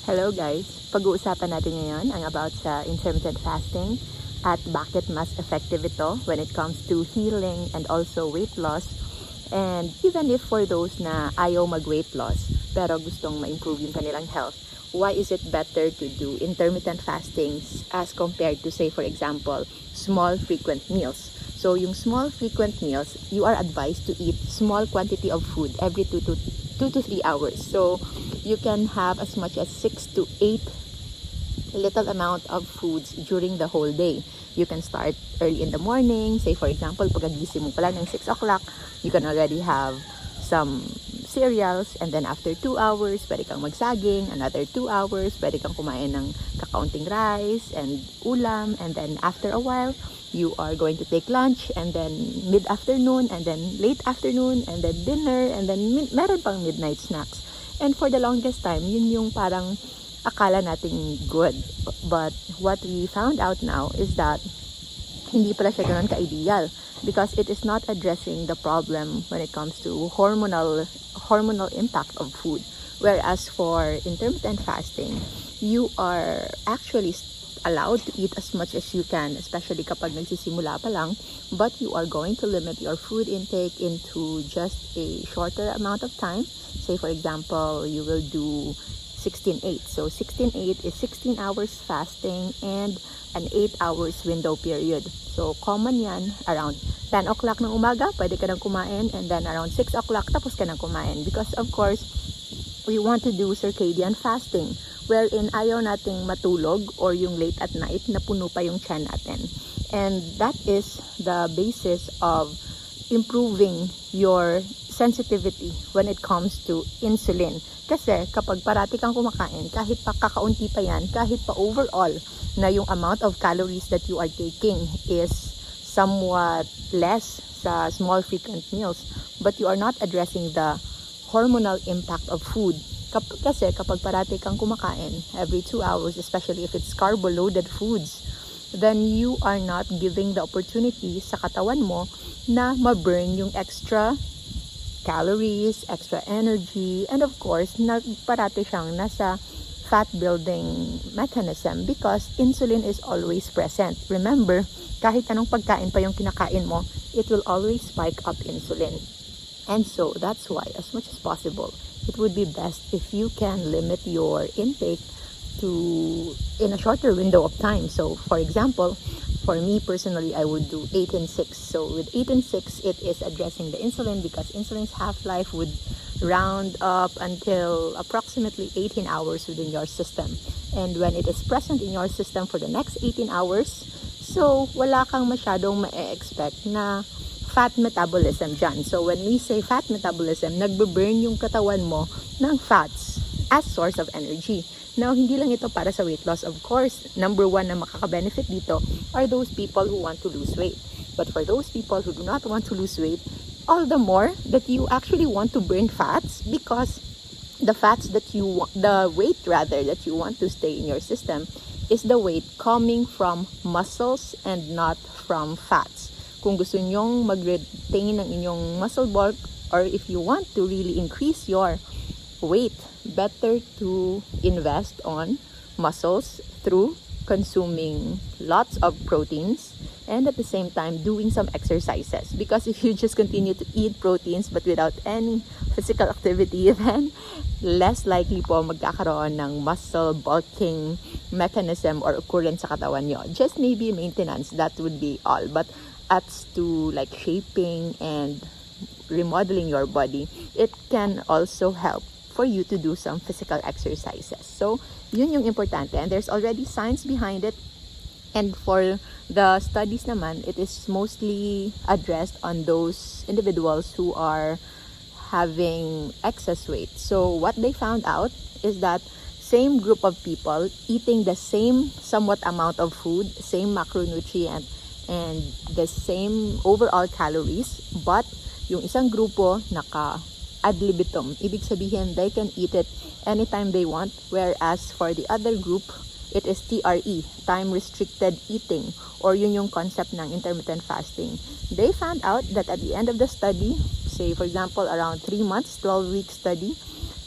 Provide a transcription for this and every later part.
Hello guys! Pag-uusapan natin ngayon ang about sa intermittent fasting at bakit mas effective ito when it comes to healing and also weight loss. And even if for those na ayaw mag-weight loss pero gustong ma-improve yung kanilang health, why is it better to do intermittent fasting as compared to, say for example, small frequent meals? So yung small frequent meals, you are advised to eat small quantity of food every 2 to 3 hours. So you can have as much as 6 to 8 little amount of foods during the whole day. You can start early in the morning. Say for example, pagkagising mo pala ng 6 o'clock, you can already have some cereals, and then after 2 hours, pwede kang magsaging. Another 2 hours, pwede kang kumain ng kakaunting rice and ulam, and then after a while, you are going to take lunch, and then mid-afternoon, and then late afternoon, and then dinner, and then meron pang midnight snacks. And for the longest time, yun yung parang akala nating good. But what we found out now is that hindi pala siya ganun ka-ideal, because it is not addressing the problem when it comes to hormonal impact of food. Whereas for intermittent fasting, you are actually allowed to eat as much as you can, especially kapag nagsisimula pa lang, but you are going to limit your food intake into just a shorter amount of time. Say for example, you will do 16-8. So 16-8 is 16 hours fasting and an 8 hours window period. So common yan, around 10 o'clock ng umaga, pwede ka nang kumain, and then around 6 o'clock, tapos ka nang kumain. Because of course, we want to do circadian fasting, wherein ayaw nating matulog or yung late at night na puno pa yung tiyan natin. And that is the basis of improving your sensitivity when it comes to insulin. Kasi kapag parati kang kumakain, kahit pa kakaunti pa yan, kahit pa overall na yung amount of calories that you are taking is somewhat less sa small frequent meals, but you are not addressing the hormonal impact of food. Kasi kapag parati kang kumakain every 2 hours, especially if it's carbo-loaded foods, then you are not giving the opportunity sa katawan mo na ma-burn yung extra calories, extra energy, and of course, parati siyang nasa fat building mechanism because insulin is always present. Remember, kahit anong pagkain pa yung kinakain mo, it will always spike up insulin. And so, that's why, as much as possible, it would be best if you can limit your intake in a shorter window of time. So, for example, for me personally, I would do 8 and 6. So with 8 and 6, it is addressing the insulin because insulin's half-life would round up until approximately 18 hours within your system. And when it is present in your system for the next 18 hours, so wala kang masyadong ma-expect na fat metabolism dyan. So when we say fat metabolism, nagbe-burn yung katawan mo ng fats as source of energy. Now, hindi lang ito para sa weight loss. Of course, number one na makaka-benefit dito are those people who want to lose weight. But for those people who do not want to lose weight, all the more that you actually want to burn fats because the weight that you want to stay in your system is the weight coming from muscles and not from fats. Kung gusto nyong mag-retain ng inyong muscle bulk, or if you want to really increase your weight, better to invest on muscles through consuming lots of proteins and at the same time doing some exercises. Because if you just continue to eat proteins but without any physical activity, then less likely po magkakaroon ng muscle bulking mechanism or occurrence sa katawan nyo. Just maybe maintenance, that would be all. But as to like shaping and remodeling your body, it can also help for you to do some physical exercises. So, yun yung importante. And there's already science behind it. And for the studies naman, it is mostly addressed on those individuals who are having excess weight. So, what they found out is that same group of people eating the same somewhat amount of food, same macronutrient, and the same overall calories, but yung isang grupo ad libitum. Ibig sabihin, they can eat it anytime they want. Whereas for the other group, it is TRE, time-restricted eating. Or yun yung concept ng intermittent fasting. They found out that at the end of the study, say for example, around 3 months, 12-week study,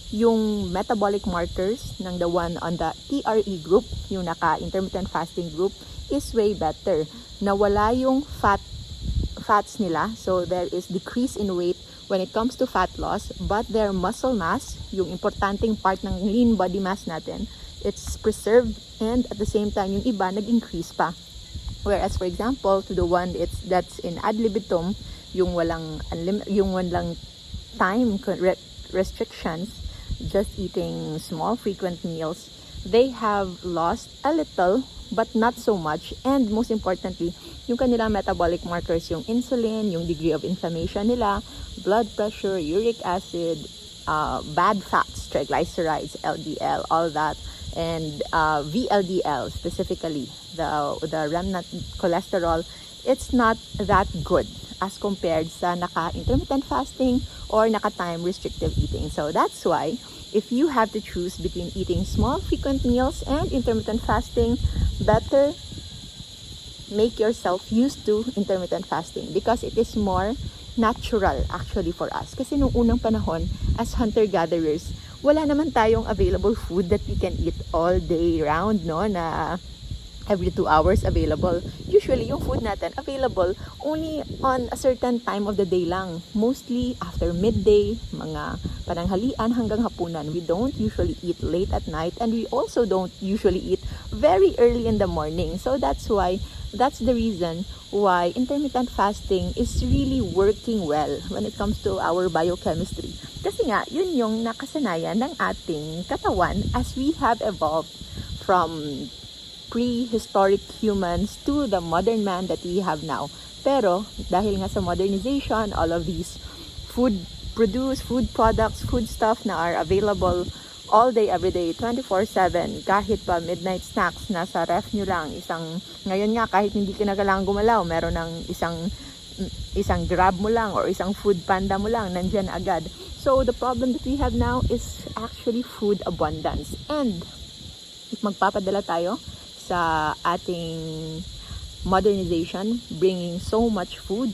yung metabolic markers ng the one on the TRE group, yung naka-intermittent fasting group, is way better. Nawala yung fats nila, so there is decrease in weight when it comes to fat loss, but their muscle mass, yung importanteng part ng lean body mass natin, it's preserved, and at the same time, yung iba nag-increase pa. Whereas, for example, to the one that's in ad libitum, yung walang time restrictions, just eating small frequent meals, they have lost a little but not so much, and most importantly, yung kanilang metabolic markers, yung insulin, yung degree of inflammation nila, blood pressure, uric acid, bad fats, triglycerides, LDL, all that, and VLDL specifically, the remnant cholesterol, it's not that good as compared sa naka-intermittent fasting or naka-time restrictive eating. So that's why, if you have to choose between eating small frequent meals and intermittent fasting, better make yourself used to intermittent fasting because it is more natural actually for us. Kasi nung unang panahon, as hunter-gatherers, wala naman tayong available food that we can eat all day round, no? Na every 2 hours available. Usually, yung food natin available only on a certain time of the day lang. Mostly after midday, mga pananghalian hanggang hapunan. We don't usually eat late at night, and we also don't usually eat very early in the morning. So that's the reason why intermittent fasting is really working well when it comes to our biochemistry. Kasi nga, yun yung nakasanayan ng ating katawan as we have evolved from prehistoric humans to the modern man that we have now. Pero, dahil nga sa modernization, all of these food products, food stuff na are available all day, every day, 24/7, kahit pa midnight snacks, nasa ref nyo lang. Ngayon nga, kahit hindi ka na kailangan gumalaw, meron ng isang grab mo lang or isang food panda mo lang, nandyan agad. So, the problem that we have now is actually food abundance. And, if magpapadala tayo sa ating modernization, bringing so much food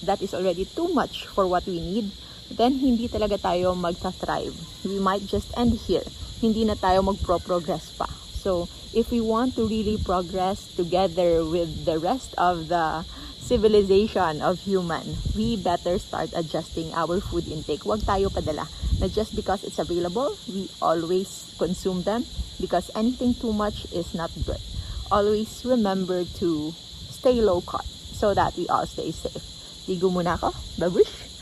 that is already too much for what we need, then hindi talaga tayo magta-thrive. We might just end here. Hindi na tayo magpro-progress pa. So, if we want to really progress together with the rest of the civilization of human, we better start adjusting our food intake. Huwag tayo padala na just because it's available, we always consume them, because anything too much is not good. Always remember to stay low carb so that we all stay safe. Ligo muna ako. Babush!